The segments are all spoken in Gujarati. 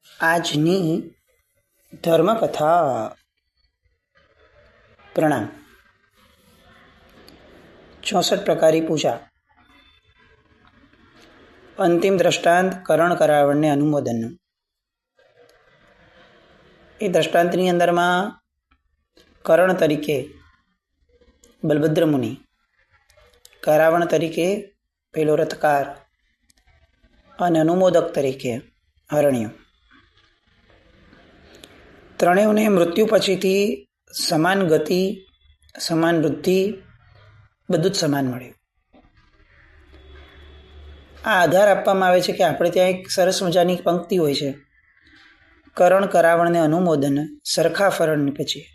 આજની ધર્મકથા. પ્રણામ. 64 પ્રકારી પૂજા. અંતિમ દ્રષ્ટાંત કરણ કરાવણને અનુમોદનનું. એ દ્રષ્ટાંતની અંદરમાં કરણ તરીકે બલભદ્ર મુનિ, કરાવણ તરીકે પેલો રથકાર અને અનુમોદક તરીકે હરણ્યો. ત્રણેયને મૃત્યુ પછીથી સમાન ગતિ, સમાન વૃદ્ધિ, બધું જ સમાન મળ્યું. આ આધાર આપવામાં આવે છે કે આપણે ત્યાં એક સરસ મજાની પંક્તિ હોય છે, કરણ કરાવણને અનુમોદન સરખા ફરણ પછી.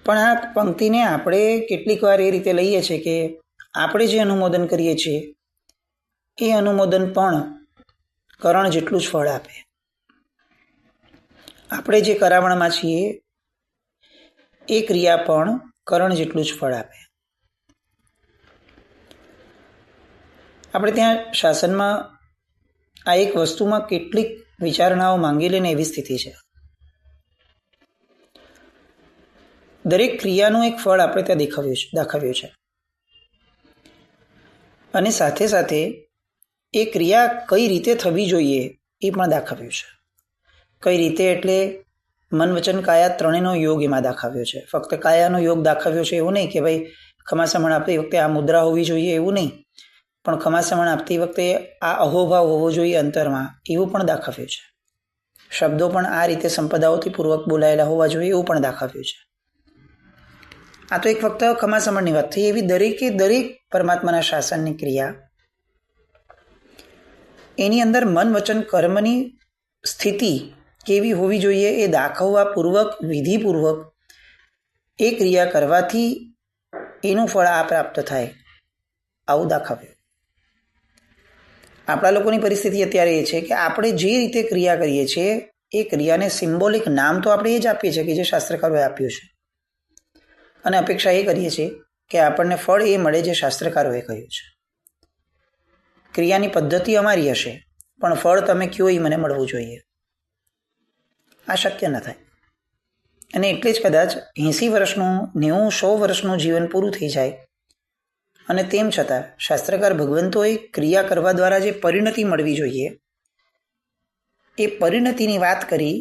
પણ આ પંક્તિને આપણે કેટલીક વાર એ રીતે લઈએ છીએ કે આપણે જે અનુમોદન કરીએ છીએ એ અનુમોદન પણ કરણ જેટલું જ ફળ આપે. આપણે જે કરાવણમાં છીએ એ ક્રિયા પણ કરણ જેટલું જ ફળ આપે. આપણે ત્યાં શાસનમાં આ એક વસ્તુમાં કેટલીક વિચારણાઓ માંગી લે ને એવી સ્થિતિ છે. દરેક ક્રિયાનું એક ફળ આપણે ત્યાં દાખવ્યું છે અને સાથે સાથે એ ક્રિયા કઈ રીતે થવી જોઈએ એ પણ દાખવ્યું છે. કઈ રીતે એટલે મન વચન કાયા ત્રણેયનો યોગ એમાં દાખવ્યો છે. ફક્ત કાયાનો યોગ દાખવ્યો છે એવું નહીં કે ભાઈ ખમાસમણ આપતી વખતે આ મુદ્રા હોવી જોઈએ એવું નહીં, પણ ખમાસમણ આપતી વખતે આ અહોભાવ હોવો જોઈએ અંતરમાં, એવું પણ દાખવ્યું છે. શબ્દો પણ આ રીતે સંપદાઓથી પૂર્વક બોલાયેલા હોવા જોઈએ એવું પણ દાખવ્યું છે. આ તો એક ફક્ત ખમાસમણની વાત થઈ. એવી દરેકે દરેક પરમાત્માના શાસનની ક્રિયા, એની અંદર મન વચન કર્મની સ્થિતિ કેવી હોવી જોઈએ એ દાખવવા પૂર્વક, વિધિપૂર્વક એ ક્રિયા કરવાથી એનું ફળ આ પ્રાપ્ત થાય, આવું દાખવ્યું. આપણા લોકોની પરિસ્થિતિ અત્યારે એ છે કે આપણે જે રીતે ક્રિયા કરીએ છીએ એ ક્રિયાને સિમ્બોલિક નામ તો આપણે એ જ આપીએ છીએ કે જે શાસ્ત્રકારોએ આપ્યું છે, અને અપેક્ષા એ કરીએ છીએ કે આપણને ફળ એ મળે જે શાસ્ત્રકારોએ કહ્યું છે. ક્રિયાની પદ્ધતિ અમારી હશે પણ ફળ તમે કયો એ મને મળવું જોઈએ, આ શક્ય ન થાય. અને એટલે જ કદાચ 80 વર્ષનું, 90-100 વર્ષનું જીવન પૂરું થઈ જાય અને તેમ છતાં શાસ્ત્રકાર ભગવંતોએ ક્રિયા કરવા દ્વારા જે પરિણતિ મળવી જોઈએ એ પરિણતિની વાત કરી,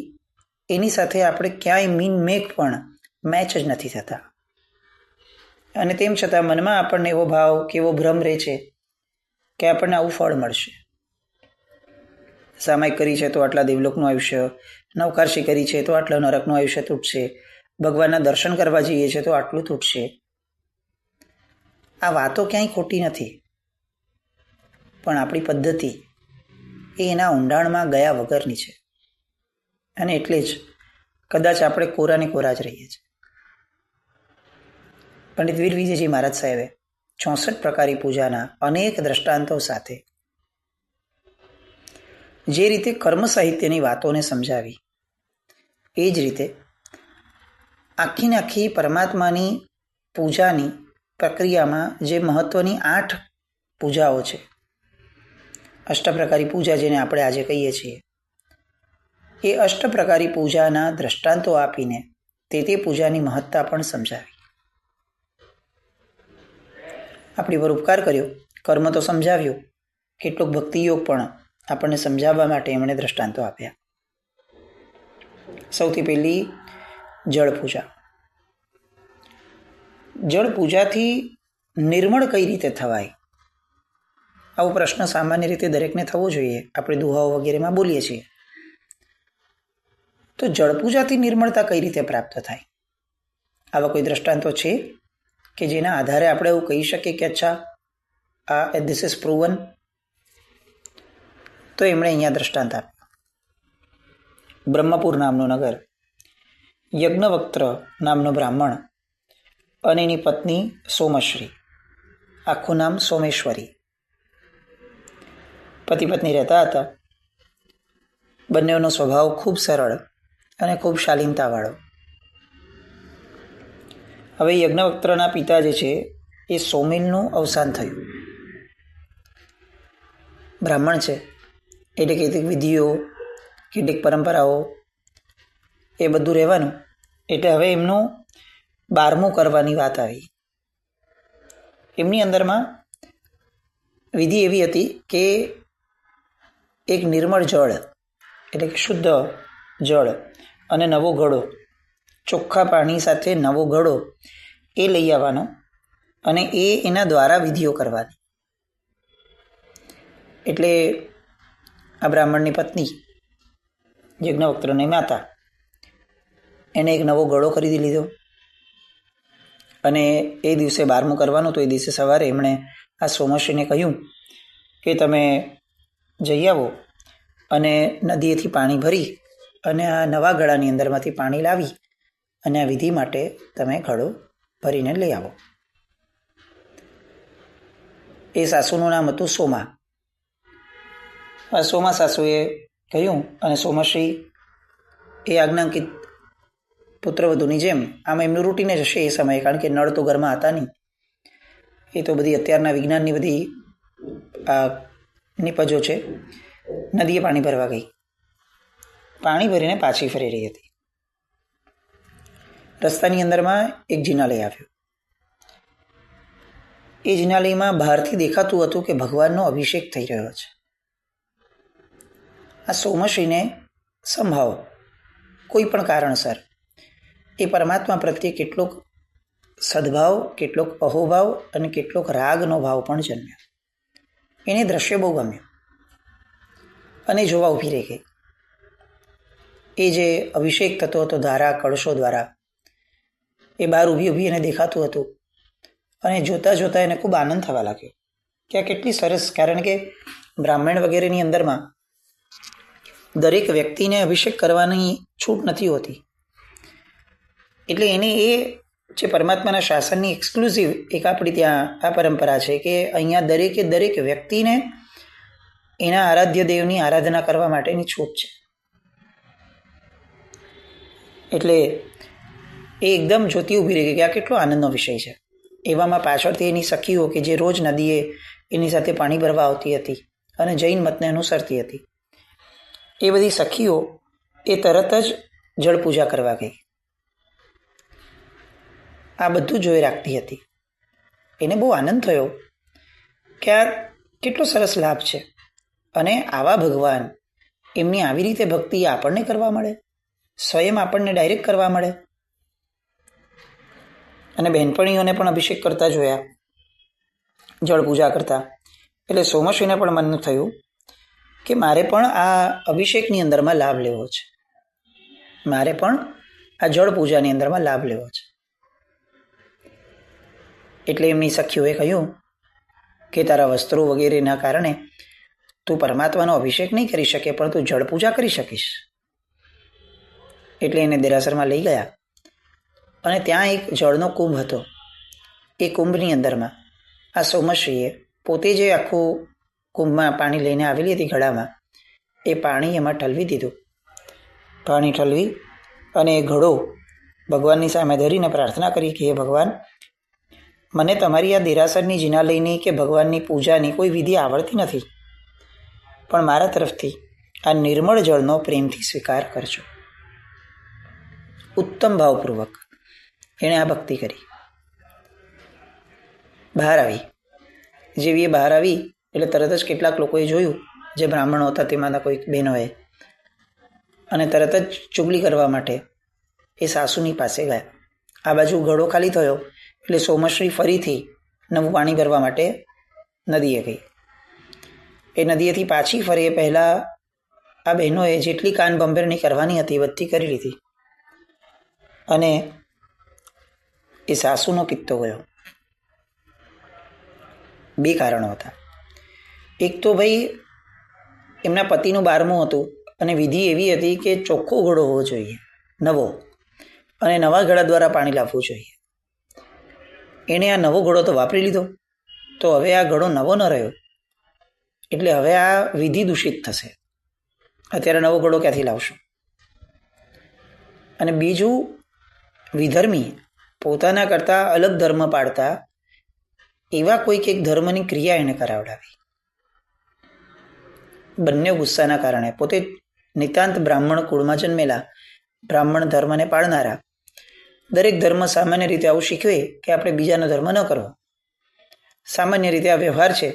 એની સાથે આપણે ક્યાંય મીન મેઘ પણ મેચ જ નથી થતા. અને તેમ છતાં મનમાં આપણને એવો ભાવ કે એવો ભ્રમ રહે છે કે આપણને આવું ફળ મળશે. સામાયિક કરી છે તો આટલા દેવલોકનું આયુષ્ય, નવકારશી કરી છે તો આટલા નરકનું આયુષ્ય તૂટશે, ભગવાનના દર્શન કરવા જઈએ છે તો આટલું તૂટશે. આ વાતો ક્યાંય ખોટી નથી, પણ આપણી પદ્ધતિ એ એના ઊંડાણમાં ગયા વગરની છે. અને એટલે જ કદાચ આપણે કોરાને કોરા જ રહીએ છીએ. પંડિત વીર વિજયજી મહારાજ સાહેબે 64 પ્રકારી પૂજાના અનેક દ્રષ્ટાંતો સાથે જે રીતે કર્મ સાહિત્યની વાતોને સમજાવી, એ જ રીતે આખીને આખી પરમાત્માની પૂજાની પ્રક્રિયામાં જે મહત્વની 8 પૂજાઓ છે, અષ્ટપ્રકારી પૂજા જેને આપણે આજે કહીએ છીએ, એ અષ્ટપ્રકારી પૂજાના દ્રષ્ટાંતો આપીને તે પૂજાની મહત્તા પણ સમજાવી. આપણી પર ઉપકાર કર્યો, કર્મ તો સમજાવ્યું, કેટલોક ભક્તિયોગ પણ આપણને સમજાવવા માટે એમણે દ્રષ્ટાંતો આપ્યા. સૌથી પહેલી જળ પૂજા. જળ પૂજાથી નિર્મળ કઈ રીતે થવાય, આવો પ્રશ્ન સામાન્ય રીતે દરેકને થવો જોઈએ. આપણે દુહાઓ વગેરેમાં બોલીએ છીએ. તો જળ પૂજાથી નિર્મળતા કઈ રીતે પ્રાપ્ત થાય, આવા કોઈ દ્રષ્ટાંતો છે કે જેના આધારે આપણે એવું કહી શકીએ કે અચ્છા આ ધીસ ઇઝ પ્રૂવન? તો એમણે અહીંયા દ્રષ્ટાંત આપ્યું. બ્રહ્મપુર નામનું નગર, યજ્ઞવક્ત્ર નામનો બ્રાહ્મણ અને એની પત્ની સોમશ્રી, આખું નામ સોમેશ્વરી, પતિ પત્ની રહેતા હતા. બંનેનો સ્વભાવ ખૂબ સરળ અને ખૂબ શાલીનતાવાળો. હવે યજ્ઞવક્ત્રના પિતા જે છે એ સોમિલનું અવસાન થયું. બ્રાહ્મણ છે, એટલે કેટલીક વિધિઓ, કેટલીક પરંપરાઓ, એ બધું રહેવાનું. એટલે હવે એમનું 12મું કરવાની વાત આવી. એમની અંદરમાં વિધિ એવી હતી કે એક નિર્મળ જળ એટલે કે શુદ્ધ જળ અને નવો ઘડો, ચોખ્ખા પાણી સાથે નવો ઘડો એ લઈ આવવાનો અને એના દ્વારા વિધિઓ કરવાની. એટલે આ બ્રાહ્મણની પત્ની યજ્ઞવક્ત્રની માતા એને એક નવો ઘડો ખરીદી લીધો અને એ દિવસે 12મું કરવાનું. તો એ દિવસે સવારે એમણે આ સોમશ્રીને કહ્યું કે તમે જઈ આવો અને નદીએથી પાણી ભરી અને આ નવા ઘડાની અંદરમાંથી પાણી લાવી અને આ વિધિ માટે તમે ઘડો ભરીને લઈ આવો. એ સાસુનું નામ હતું સોમા. સોમા સાસુએ કહ્યું અને સોમશ્રી એ આજ્ઞાંકિત પુત્રવધુની જેમ આમાં એમનું રૂટીન જ હશે એ સમયે, કારણ કે નળ તો ઘરમાં હતા નહીં. એ તો બધી અત્યારના વિજ્ઞાનની બધી આ નિપજો છે. નદીએ પાણી ભરવા ગઈ, પાણી ભરીને પાછી ફરી રહી હતી. રસ્તાની અંદરમાં એક જિનાલય આવ્યો. એ જિનાલયમાં બહારથી દેખાતું હતું કે ભગવાનનો અભિષેક થઈ રહ્યો છે. આ સોમશ્રીને સંભાવ કોઈ પણ કારણસર એ પરમાત્મા પ્રત્યે કેટલોક સદભાવ, કેટલોક અહોભાવ અને કેટલોક રાગનો ભાવ પણ જન્મ્યો. એને દ્રશ્ય બહુ ગમ્યું અને જોવા ઊભી રહી ગઈ. એ જે અભિષેક થતો હતો ધારા કળશો દ્વારા, એ બહાર ઊભી એને દેખાતું હતું અને જોતાં જોતાં એને ખૂબ આનંદ થવા લાગ્યો કે આ કેટલી સરસ. કારણ કે બ્રાહ્મણ વગેરેની અંદરમાં દરેક વ્યક્તિને અભિષેક કરવાની છૂટ નથી હોતી. એટલે એને એ જે પરમાત્માના શાસનની એક્સક્લુઝિવ એક આપણી ત્યાં આ પરંપરા છે કે અહીંયા દરેકે દરેક વ્યક્તિને એના આરાધ્ય દેવની આરાધના કરવા માટેની છૂટ છે. એટલે એ એકદમ જોતી ઊભી રહી ગઈ કે આ કેટલો આનંદનો વિષય છે. એવામાં પાછળથી એની સખીઓ કે જે રોજ નદીએ એની સાથે પાણી ભરવા આવતી હતી અને જૈન મતને અનુસરતી હતી, એ બધી સખીઓ એ તરત જ જળ પૂજા કરવા ગઈ. આ બધું જોઈ રાખતી હતી. એને બહુ આનંદ થયો કે આ કેટલો સરસ લાભ છે અને આવા ભગવાન, એમની આવી રીતે ભક્તિ આપણને કરવા મળે, સ્વયં આપણને ડાયરેક્ટ કરવા મળે. અને બહેનપણીઓને પણ અભિષેક કરતા જોયા, જળ પૂજા કરતા. એટલે સોમશ્રીને પણ મન થયું કે મારે પણ આ અભિષેકની અંદરમાં લાભ લેવો છે, મારે પણ આ જળ પૂજાની અંદરમાં લાભ લેવો છે. એટલે એમની સખીઓએ કહ્યું કે તારા વસ્ત્રો વગેરેના કારણે તું પરમાત્માનો અભિષેક નહીં કરી શકે, પણ તું જળ પૂજા કરી શકીશ. એટલે એને દેરાસરમાં લઈ ગયા અને ત્યાં એક જળનો કુંભ હતો. એ કુંભની અંદરમાં આ સોમશ્રીએ પોતે જે આખું કુંભમાં પાણી લઈને આવેલી હતી ઘડામાં, એ પાણી એમાં ઠલવી દીધું. પાણી ઠલવી અને એ ઘડો ભગવાનની સામે ધરીને પ્રાર્થના કરી કે હે ભગવાન, મને તમારી આ દેરાસરની જિનાલયની કે ભગવાનની પૂજાની કોઈ વિધિ આવડતી નથી, પણ મારા તરફથી આ નિર્મળ જળનો પ્રેમથી સ્વીકાર કરજો. ઉત્તમ ભાવપૂર્વક એણે આ ભક્તિ કરી. બહાર આવી. જેવી એ બહાર આવી એટલે તરત જ કેટલાક લોકોએ જોયું, જે બ્રાહ્મણો હતા તેમાંના કોઈક બહેનોએ, અને તરત જ ચુગલી કરવા માટે એ સાસુની પાસે ગયા. આ બાજુ ઘડો ખાલી થયો એટલે સોમશ્રી ફરીથી નવું પાણી ભરવા માટે નદીએ ગઈ. એ નદીએથી પાછી ફરી એ પહેલાં આ બહેનોએ જેટલી કાન બંભેરણી કરવાની હતી બધી કરી લીધી અને એ સાસુનો કિત્તો ગયો. બે કારણો હતા. એક તો ભાઈ એમના પતિનું 12મું હતું અને વિધિ એવી હતી કે ચોખ્ખો ઘડો હોવો જોઈએ, નવો, અને નવા ઘડા દ્વારા પાણી લાવવું જોઈએ. એણે આ નવો ઘડો તો વાપરી લીધો, તો હવે આ ઘડો નવો ન રહ્યો એટલે હવે આ વિધિ દૂષિત થશે. અત્યારે નવો ઘડો ક્યાંથી લાવશો? અને બીજું, વિધર્મી, પોતાના કરતાં અલગ ધર્મ પાડતા એવા કોઈક એક ધર્મની ક્રિયા એને કરાવડાવી. બંને ગુસ્સાના કારણે પોતે નિતાંત બ્રાહ્મણ કુળમાં જન્મેલા, બ્રાહ્મણ ધર્મને પાળનારા, દરેક ધર્મ સામાન્ય રીતે આવું શીખવે કે આપણે બીજાનો ધર્મ ન કરવો. સામાન્ય રીતે આ વ્યવહાર છે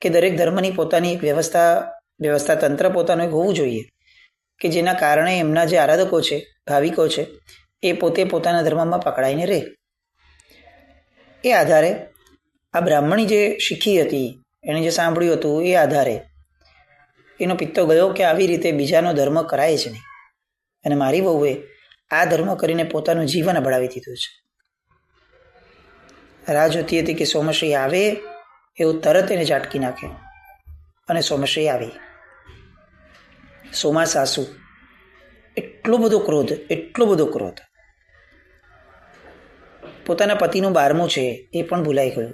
કે દરેક ધર્મની પોતાની એક વ્યવસ્થા તંત્ર પોતાનું એક હોવું જોઈએ કે જેના કારણે એમના જે આરાધકો છે, ભાવિકો છે, એ પોતે પોતાના ધર્મમાં પકડાઈને રહે. એ આધારે આ બ્રાહ્મણી જે શીખી હતી, એણે જે સાંભળ્યું હતું, એ આધારે એનો પિત્તો ગયો કે આવી રીતે બીજાનો ધર્મ કરાય જ નહીં, અને મારી વહુએ આ ધર્મ કરીને પોતાનું જીવન અબડાવી દીધું છે. રાહ જોતી હતી કે સોમશ્રી આવે એવું તરત એને ઝાટકી નાખે, અને સોમશ્રી આવી. સોમા સાસુ એટલો બધો ક્રોધ. પોતાના પતિનું 12મું છે એ પણ ભૂલાઈ ગયું.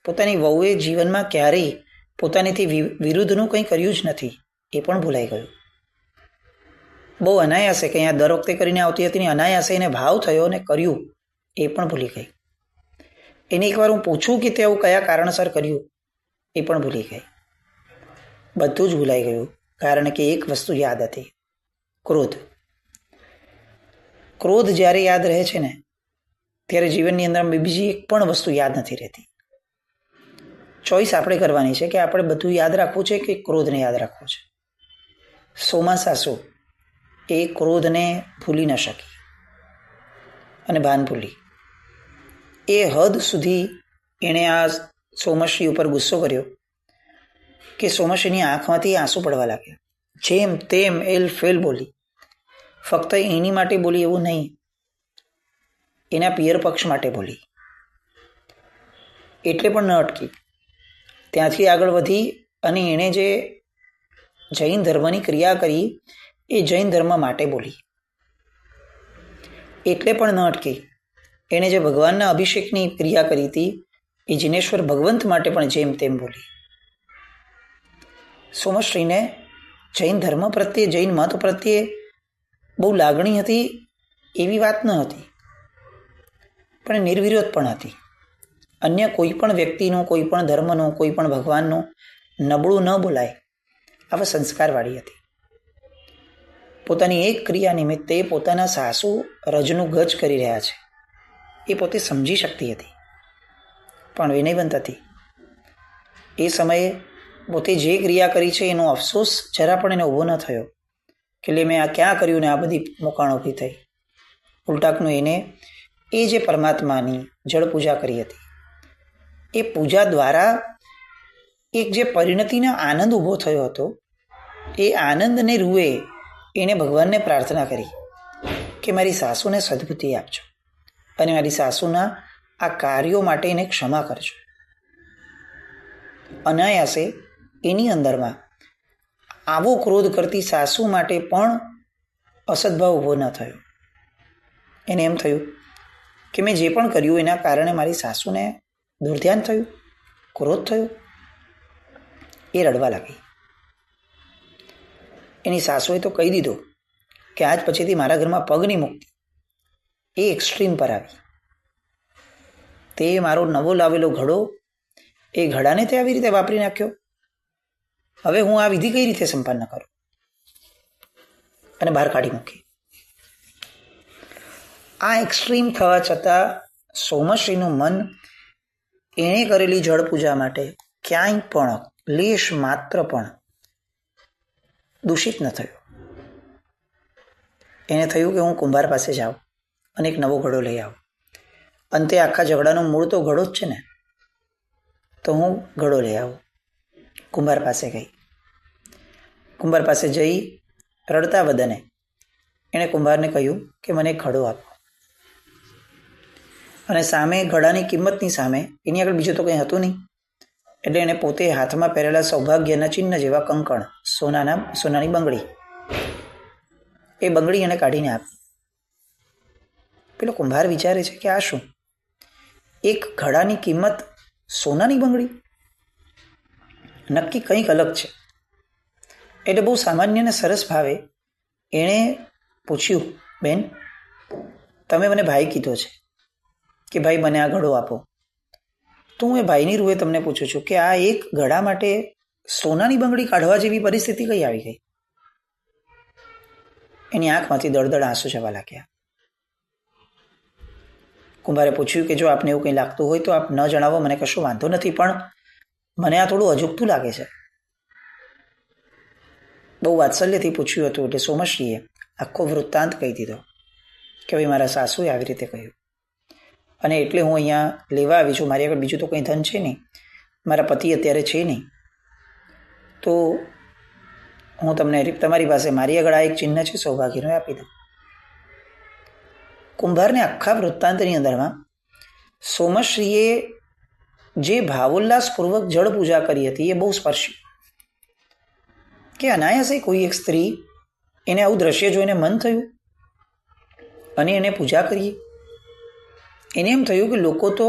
પોતાની વહુએ જીવનમાં ક્યારેય પોતાનીથી વિરુદ્ધનું કંઈ કર્યું જ નથી એ પણ ભૂલાઈ ગયું. બહુ અનાયાસે કંઈ આ દર વખતે કરીને આવતી હતી ને અનાયાસે એને ભાવ થયો ને કર્યું એ પણ ભૂલી ગઈ. એને એકવાર હું પૂછું કે તે આવું કયા કારણસર કર્યું એ પણ ભૂલી ગઈ. બધું જ ભૂલાઈ ગયું, કારણ કે એક વસ્તુ યાદ હતી, ક્રોધ જ્યારે યાદ રહે છે ને ત્યારે જીવનની અંદર બીજી એક પણ વસ્તુ યાદ નથી રહેતી. ચોઈસ આપણે કરવાની છે કે આપણે બધું યાદ રાખવું છે કે ક્રોધને યાદ રાખવું છે. સોમા સાસુ એ ક્રોધને ભૂલી ન શકી અને ભાન ભૂલી. એ હદ સુધી એણે આ સોમશ્રી ઉપર ગુસ્સો કર્યો કે સોમશ્રીની આંખમાંથી આંસુ પડવા લાગ્યા. જેમ તેમ એલ ફેલ બોલી. ફક્ત એની માટે બોલી એવું નહીં, એના પિયર પક્ષ માટે બોલી. એટલે પણ ન અટકી, ત્યાંથી આગળ વધી અને એણે જે જૈન ધર્મની ક્રિયા કરી એ જૈન ધર્મ માટે બોલી. એટલે પણ ન અટકી, એણે જે ભગવાનના અભિષેકની ક્રિયા કરી હતી એ જિનેશ્વર ભગવંત માટે પણ જેમ તેમ બોલી. સોમશ્રીને જૈન ધર્મ પ્રત્યે, જૈન મત પ્રત્યે બહુ લાગણી હતી એવી વાત ન હતી, પણ નિર્વિરોધ પણ હતી. અન્ય કોઈ પણ વ્યક્તિનું, કોઈ પણ ધર્મનું, કોઈ પણ ભગવાનનું નબળું ન બોલાય આવા સંસ્કારવાળી હતી. પોતાની એક ક્રિયા નિમિત્તે પોતાના સાસુ રજનું ગજ કરી રહ્યા છે એ પોતે સમજી શકતી હતી, પણ વિનયવંત હતી. એ સમયે પોતે જે ક્રિયા કરી છે એનો અફસોસ જરા પણ એને ઊભો ન થયો કે લે મેં આ ક્યાં કર્યું ને આ બધી મોકાણ ઊભી થઈ. ઉલટાકનું એને એ જે પરમાત્માની જળ પૂજા કરી હતી એ પૂજા દ્વારા એક જે પરિણતિનો આનંદ ઊભો થયો હતો એ આનંદને રૂએ એણે ભગવાનને પ્રાર્થના કરી કે મારી સાસુને સદબુદ્ધિ આપજો અને મારી સાસુના આ કાર્યો માટે એને ક્ષમા કરજો. અનાયાસે એની અંદરમાં આવો ક્રોધ કરતી સાસુ માટે પણ અસદભાવ ઊભો ન થયો. એને એમ થયું કે મેં જે પણ કર્યું એના કારણે મારી સાસુને દુર્ધ્યાન થયું, ક્રોધ થયો. એ રડવા લાગી. એની સાસુએ તો કહી દીધું કે આજ પછીથી મારા ઘરમાં પગ નહીં મૂકતી. એ એક્સ્ટ્રીમ પર આવી. તે મારો નવો લાવેલો ઘડો, એ ઘડાને તે આવી રીતે વાપરી નાખ્યો. હવે હું આ વિધિ કઈ રીતે સંપન્ન કરું? અને બહાર કાઢી મૂકી. આ એક્સ્ટ્રીમ થવા છતાં સોમશ્રીનું મન એણે કરેલી જળ પૂજા માટે ક્યાંય પણ લેશ માત્ર પણ દૂષિત ન થયું. એને થયું કે હું કુંભાર પાસે જાઉં અને એક નવો ઘડો લઈ આવું. અંતે આખા ઝઘડાનો મૂળ તો ઘડો જ છે ને, તો હું ઘડો લઈ આવું. કુંભાર પાસે ગઈ. કુંભાર પાસે જઈ રડતા વદને એણે કુંભારને કહ્યું કે મને એક ઘડો આપો. અને સામે ઘડાની કિંમતની સામે એની આગળ બીજું તો કંઈ હતું નહીં, એટલે એણે પોતે હાથમાં પહેરેલા સૌભાગ્યના ચિહ્ન જેવા કંકણ, સોનાની બંગડી, એ બંગડી એને કાઢીને આપી. પેલો કુંભાર વિચારે છે કે આ શું? એક ઘડાની કિંમત સોનાની બંગડી? નક્કી કંઈક અલગ છે. એટલે બહુ સામાન્ય અને સરસ ભાવે એણે પૂછ્યું, બેન તમે મને ભાઈ કીધો છે કે ભાઈ મને આ ઘડો આપો, તો હું એ ભાઈની રૂએ તમને પૂછું છું કે આ એક ઘડા માટે સોનાની બંગડી કાઢવા જેવી પરિસ્થિતિ કઈ આવી ગઈ? એની આંખમાંથી દળદળ આંસુ જવા લાગ્યા. કુંભારે પૂછ્યું કે જો આપને એવું કંઈ લાગતું હોય તો આપ ન જણાવો, મને કશો વાંધો નથી, પણ મને આ થોડું અજુગતું લાગે છે. બહુ વાત્સલ્યથી પૂછ્યું હતું એટલે સોમશ્રીએ આખો વૃત્તાંત કહી દીધો કે ભાઈ મારા સાસુએ આવી રીતે કહ્યું અને એટલે હું અહીંયા લેવા આવી છું. મારી આગળ બીજું તો કંઈ ધન છે નહીં, મારા પતિ અત્યારે છે નહીં, તો હું તમને તમારી પાસે મારી આગળ આ એક ચિહ્ન છે સૌભાગ્યનું, આપી દઉં. કુંભારને આખા વૃત્તાંતની અંદરમાં સોમશ્રીએ જે ભાવોલ્લાસપૂર્વક જળ પૂજા કરી હતી એ બહુ સ્પર્શી, કે અનાયાસે કોઈ એક સ્ત્રી એને આવું દ્રશ્ય જોઈને મન થયું અને એને પૂજા કરીએ. એને એમ થયું કે લોકો તો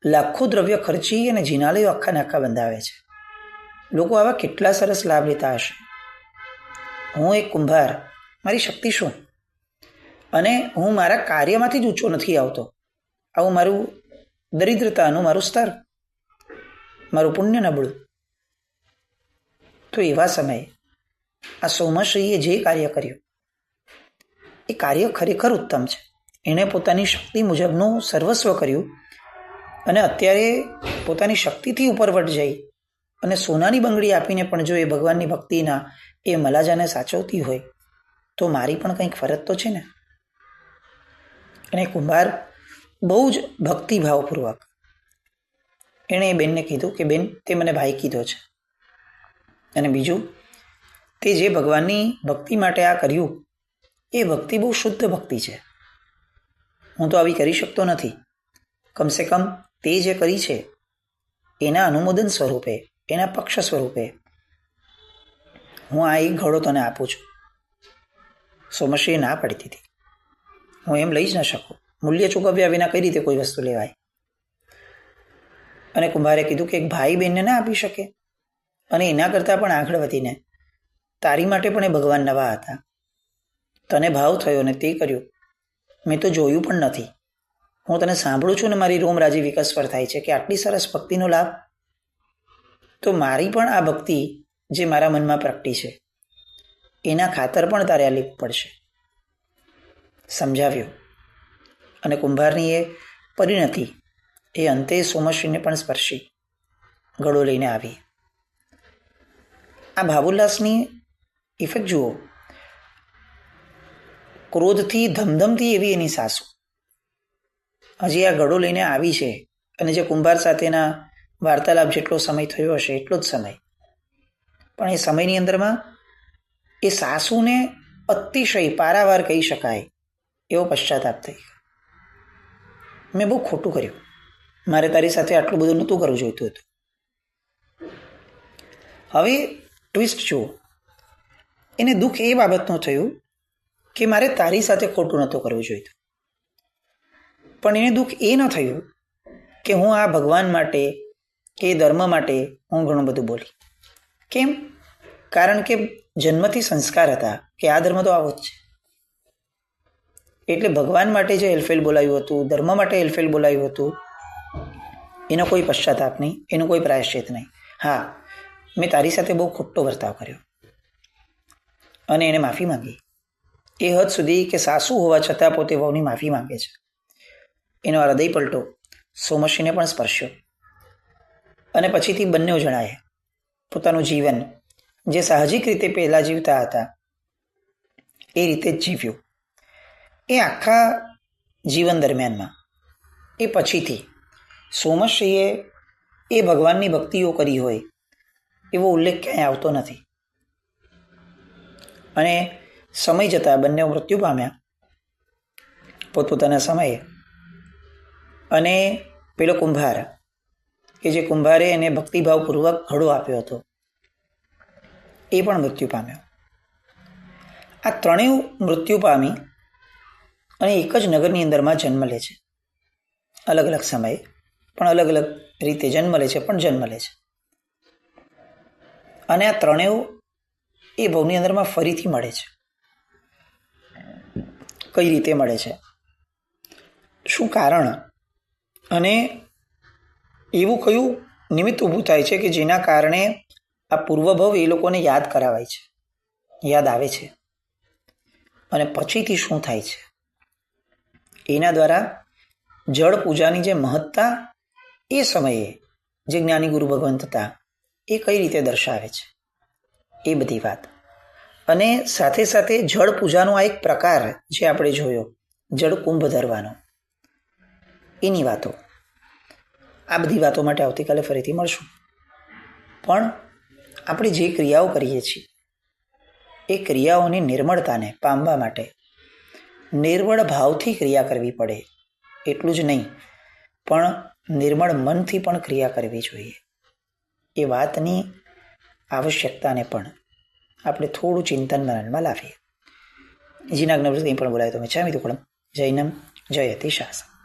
લાખો દ્રવ્ય ખર્ચી અને જિનાલયો આખા નાખા બંધાવે છે, લોકો આવા કેટલા સરસ લાભ લેતા હશે. હું એક કુંભાર, મારી શક્તિ શું? અને હું મારા કાર્યમાંથી જ ઊંચો નથી આવતો. આવું મારું દરિદ્રતાનું મારું સ્તર, મારું પુણ્ય નબળું. તો એવા સમયે આ સોમશ્રીએ જે કાર્ય કર્યું એ કાર્ય ખરેખર ઉત્તમ છે. એણે પોતાની શક્તિ મુજબનું સર્વસ્વ કર્યું અને અત્યારે પોતાની શક્તિથી ઉપરવટ જઈ અને સોનાની બંગડી આપીને પણ જો એ ભગવાનની ભક્તિના એ મલાજાને સાચવતી હોય તો મારી પણ કંઈક ફરજ તો છે ને. અને કુંભાર બહુ જ ભક્તિભાવપૂર્વક એણે એ બેનને કીધું કે બેન, તે મને ભાઈ કીધો છે અને બીજું તે જે ભગવાનની ભક્તિ માટે આ કર્યું એ ભક્તિ બહુ શુદ્ધ ભક્તિ છે. હું તો આવી કરી શકતો નથી. કમસે કમ તે જે કરી છે એના અનુમોદન સ્વરૂપે, એના પક્ષ સ્વરૂપે હું આ એક ઘડો તને આપું છું. સોમશ્રીએ ના પાડી દીધી. હું એમ લઈ જ ન શકું. મૂલ્ય ચૂકવ્યા વિના કઈ રીતે કોઈ વસ્તુ લેવાય? અને કુંભારે કીધું કે એક ભાઈ બહેનને ના આપી શકે, અને એના કરતાં પણ આગળ વધીને તારી માટે પણ એ ભગવાન નવા હતા. તને ભાવ થયો ને તે કર્યું. મેં તો જોયું પણ નથી. હું તને સાંભળું છું ને મારી રોમ રાજી વિકસ્વર થાય છે કે આટલી સરસ ભક્તિનો લાભ. તો મારી પણ આ ભક્તિ જે મારા મનમાં પ્રગટી છે એના ખાતર પણ તારે આ લેવું પડશે. સમજાવ્યો. અને કુંભારની એ પરિણતિ એ અંતે સોમશ્રીને પણ સ્પર્શી ગળો લઈને આવી. આ ભાવોલ્લાસની ઇફેક્ટ જુઓ. ક્રોધથી ધમધમતી એવી એની સાસુ હજી આ ગળો લઈને આવી છે અને જે કુંભાર સાથેના વાર્તાલાપ જેટલો સમય થયો હશે એટલો જ સમય, પણ એ સમયની અંદરમાં એ સાસુને અતિશય પારાવાર કહી શકાય એવો પશ્ચાતાપ થઈ ગયો. મેં બહુ ખોટું કર્યું, મારે તારી સાથે આટલું બધું નહોતું કરવું જોઈતું હતું. હવે ટ્વિસ્ટ જુઓ. એને દુઃખ એ બાબતનું થયું કે મારે તારી સાથે ખોટું નહોતું કરવું જોઈતું, પણ એને દુઃખ એ ન થયું કે હું આ ભગવાન માટે કે ધર્મ માટે હું ઘણું બધું બોલી. કેમ? કારણ કે જન્મથી સંસ્કાર હતા કે આ ધર્મ તો આવો જ છે. એટલે ભગવાન માટે જે હેલફેલ બોલાયું હતું, ધર્મ માટે હેલફેલ બોલાયું હતું, એનો કોઈ પશ્ચાતાપ નહીં, એનું કોઈ પ્રાયશ્ચિત નહીં. હા, મેં તારી સાથે બહુ ખોટો વર્તાવ કર્યો અને એને માફી માંગી. એ હદ સુધી કે સાસુ હોવા છતાં પોતે વહુની માફી માંગે છે. એનો હૃદય પલટો સોમશ્રીને પણ સ્પર્શ્યો અને પછીથી બંને જણાએ પોતાનું જીવન જે સાહજિક રીતે પહેલાં જીવતા હતા એ રીતે જ જીવ્યું. એ આખા જીવન દરમિયાનમાં એ પછીથી સોમશ્રીએ એ ભગવાનની ભક્તિઓ કરી હોય એવો ઉલ્લેખ ક્યાંય આવતો નથી. અને સમય જતાં બંને મૃત્યુ પામ્યા પોતપોતાના સમયે. અને પેલો કુંભાર કે જે કુંભારે એને ભક્તિભાવપૂર્વક ઘડો આપ્યો હતો એ પણ મૃત્યુ પામ્યો. આ ત્રણેય મૃત્યુ પામી અને એક જ નગરની અંદરમાં જન્મ લે છે. અલગ અલગ સમયે પણ અલગ અલગ રીતે જન્મ લે છે, પણ જન્મ લે છે. અને આ ત્રણેય એ ભવની અંદરમાં ફરીથી મળે છે. કઈ રીતે મળે છે? શું કારણ? અને એવું કયું નિમિત્ત ઊભું થાય છે કે જેના કારણે આ પૂર્વભવ એ લોકોને યાદ કરાવાય છે, યાદ આવે છે. અને પછીથી શું થાય છે એના દ્વારા જળ પૂજાની જે મહત્તા એ સમયે જે જ્ઞાની ગુરુ ભગવંત હતા એ કઈ રીતે દર્શાવે છે એ બધી વાત. અને સાથે સાથે જળ પૂજાનો આ એક પ્રકાર જે આપણે જોયો, જળ કુંભ ધરવાનો, એની વાતો, આ બધી વાતો માટે આવતીકાલે ફરીથી મળશું. પણ આપણે જે ક્રિયાઓ કરીએ છીએ એ ક્રિયાઓની નિર્મળતાને પામવા માટે નિર્મળ ભાવથી ક્રિયા કરવી પડે. એટલું જ નહીં, પણ નિર્મળ મનથી પણ ક્રિયા કરવી જોઈએ. એ વાતની આવશ્યકતાને પણ આપણે થોડું ચિંતન મનનમાં લાવીએ. જીનાગ્નવૃત્તિ કંઈ પણ બોલાય તો મેં ચામી તુકડમ જૈનમ જયતિ શાસન.